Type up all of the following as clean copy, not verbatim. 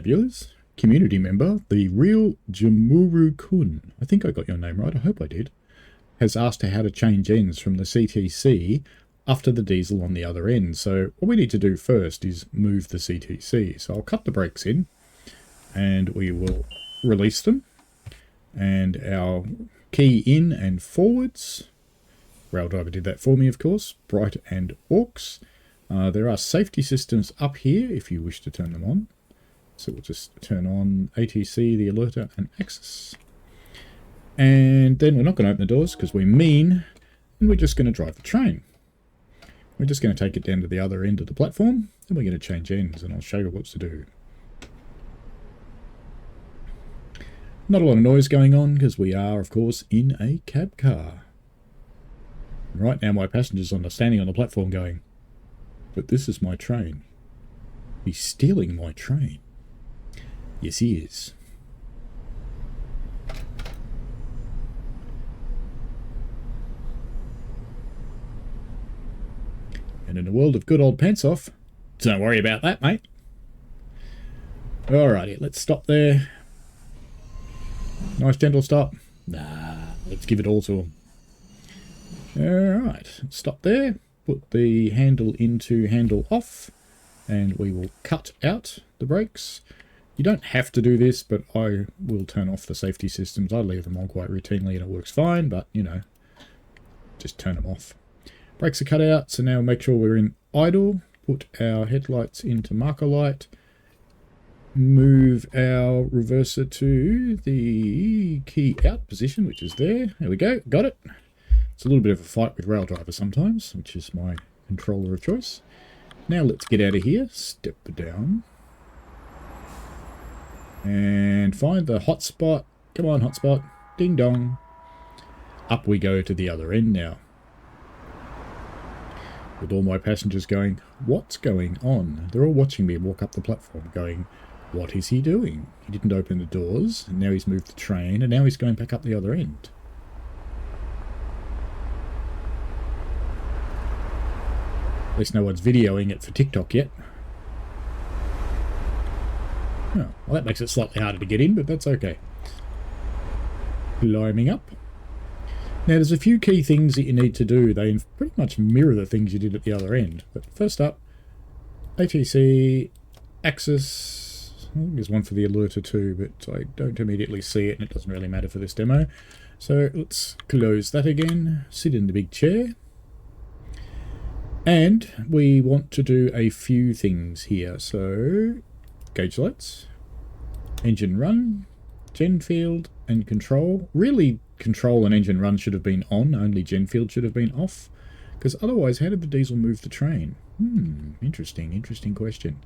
viewers, community member, TheRealKorunuJun, I think I got your name right, I hope I did, has asked how to change ends from the CTC after the diesel on the other end. So what we need to do first is move the CTC. So I'll cut the brakes in and we will release them. And our key in and forwards. Raildriver did that for me, of course. Bright and aux. There are safety systems up here if you wish to turn them on. So we'll just turn on ATC, the alerter, and access. And then we're not going to open the doors because we're mean, and we're just going to drive the train. We're just going to take it down to the other end of the platform, and we're going to change ends, and I'll show you what's to do. Not a lot of noise going on because we are, of course, in a cab car. Right now my passenger's standing on the platform going, but this is my train. He's stealing my train. Yes, he is. And in a world of good old pants off, don't worry about that, mate. Alrighty, let's stop there. Nice gentle stop. Nah, let's give it all to him. Alright, stop there. Put the handle into handle off. And we will cut out the brakes. You don't have to do this, but I will turn off the safety systems. I leave them on quite routinely and it works fine, but, you know, just turn them off. Brakes are cut out, so now make sure we're in idle. Put our headlights into marker light. Move our reverser to the key out position, which is there. There we go, got it. It's a little bit of a fight with Raildriver sometimes, which is my controller of choice. Now let's get out of here, step down. And find the hotspot. Come on, hotspot. Ding dong. Up we go to the other end now. With all my passengers going, what's going on? They're all watching me walk up the platform going, what is he doing? He didn't open the doors, and now he's moved the train, and now he's going back up the other end. At least no one's videoing it for TikTok yet. Oh, well, that makes it slightly harder to get in, but that's okay. Climbing up. Now, there's a few key things that you need to do. They pretty much mirror the things you did at the other end. But first up, ATC, access. There's one for the alerter too, but I don't immediately see it, and it doesn't really matter for this demo. So let's close that again. Sit in the big chair. And we want to do a few things here. So, gauge lights, engine run, gen field, and control. Really, control and engine run should have been on, only gen field should have been off. Because otherwise, how did the diesel move the train? Interesting question.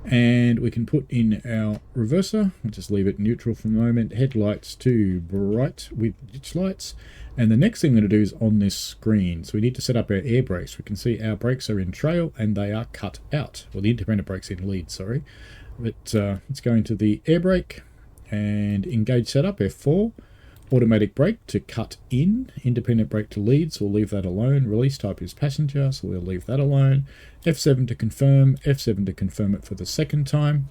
And we can put in our reverser. We'll just leave it neutral for the moment. Headlights to bright with ditch lights. And the next thing I'm going to do is on this screen. So we need to set up our air brakes. We can see our brakes are in trail and they are cut out. Well, the independent brakes in lead, sorry. But let's go into the air brake and engage setup, F4. Automatic brake to cut in, independent brake to lead, so we'll leave that alone. Release type is passenger, so we'll leave that alone. F7 to confirm, F7 to confirm it for the second time.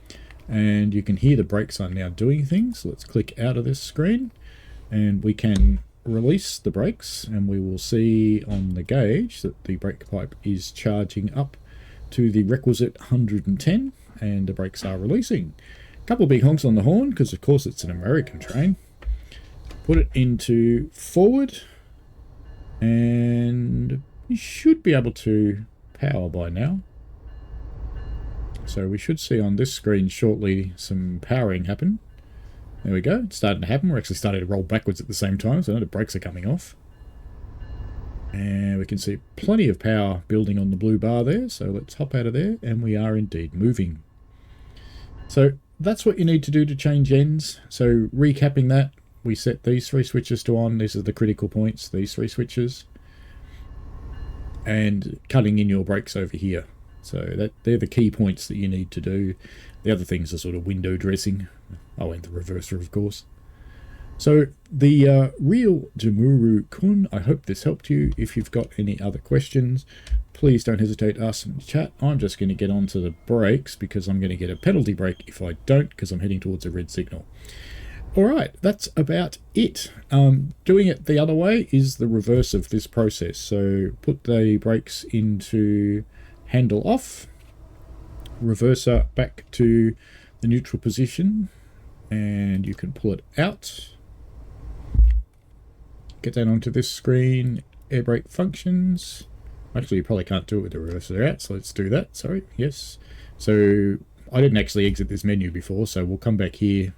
And you can hear the brakes are now doing things. So let's click out of this screen and we can release the brakes, and we will see on the gauge that the brake pipe is charging up to the requisite 110 and the brakes are releasing. A couple of big honks on the horn because of course it's an American train. Put it into forward, and you should be able to power by now. So we should see on this screen shortly some powering happen. There we go, it's starting to happen. We're actually starting to roll backwards at the same time, so the brakes are coming off. And we can see plenty of power building on the blue bar there, so let's hop out of there, and we are indeed moving. So that's what you need to do to change ends. So recapping that, we set these three switches to on. These are the critical points, these three switches. And cutting in your brakes over here. So they're the key points that you need to do. The other things are sort of window dressing. Oh, and the reverser, of course. So the real Jamuru-kun, I hope this helped you. If you've got any other questions, please don't hesitate to ask them in the chat. I'm just going to get on to the brakes because I'm going to get a penalty brake if I don't, because I'm heading towards a red signal. All right, that's about it. Doing it the other way is the reverse of this process. So put the brakes into handle off, reverser back to the neutral position, and you can pull it out. Get that onto this screen, air brake functions. Actually, you probably can't do it with the reverser out, so let's do that. Sorry, yes. So I didn't actually exit this menu before, so we'll come back here.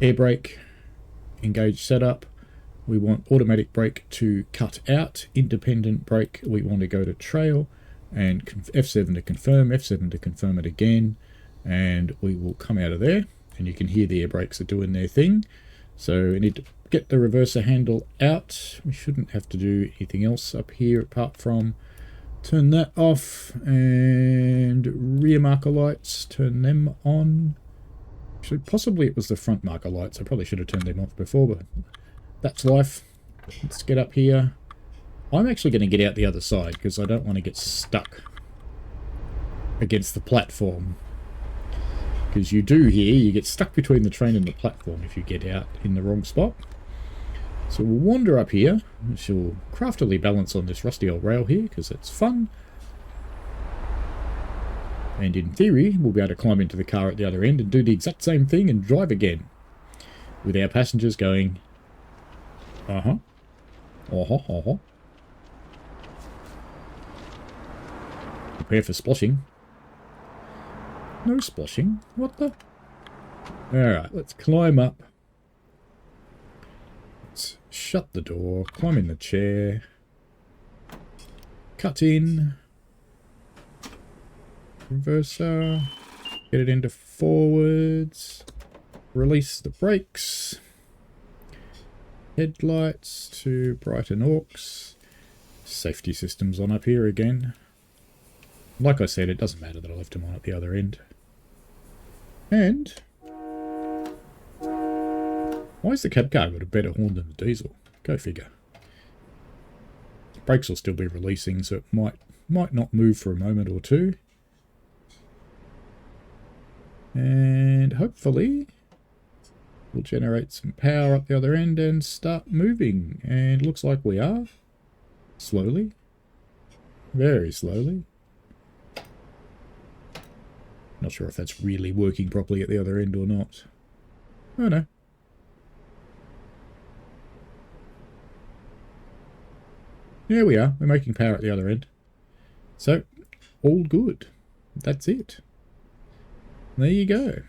Air brake, engage setup. We want automatic brake to cut out. Independent brake, we want to go to trail. And F7 to confirm, F7 to confirm it again. And we will come out of there. And you can hear the air brakes are doing their thing. So we need to get the reverser handle out. We shouldn't have to do anything else up here apart from turn that off. And rear marker lights, turn them on. Actually, possibly it was the front marker lights. I probably should have turned them off before, but that's life. Let's get up here. I'm actually going to get out the other side because I don't want to get stuck against the platform. Because you do here, you get stuck between the train and the platform if you get out in the wrong spot. So we'll wander up here, which will craftily balance on this rusty old rail here because it's fun. And in theory, we'll be able to climb into the car at the other end and do the exact same thing and drive again. With our passengers going, uh-huh, uh-huh, uh-huh. Prepare for splashing. No splashing. What the? Alright, let's climb up. Let's shut the door, climb in the chair. Cut in. Reverser. Get it into forwards. Release the brakes. Headlights to brighten AUX. Safety systems on up here again. Like I said, it doesn't matter that I left them on at the other end. And why is the cab car got a better horn than the diesel? Go figure. Brakes will still be releasing, so it might not move for a moment or two. And hopefully we'll generate some power up the other end and start moving. And looks like we are. Slowly. Very slowly. Not sure if that's really working properly at the other end or not. Oh no. There we are. We're making power at the other end. So, all good. That's it. There you go.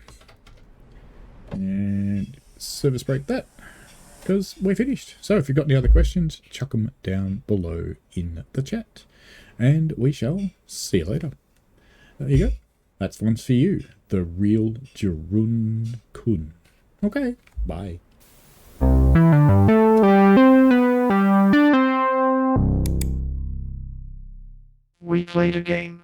And service brake that, because we're finished. So if you've got any other questions, chuck them down below in the chat. And we shall see you later. There you go. That's one for you. The real Jarun-kun. Okay, bye. We played a game.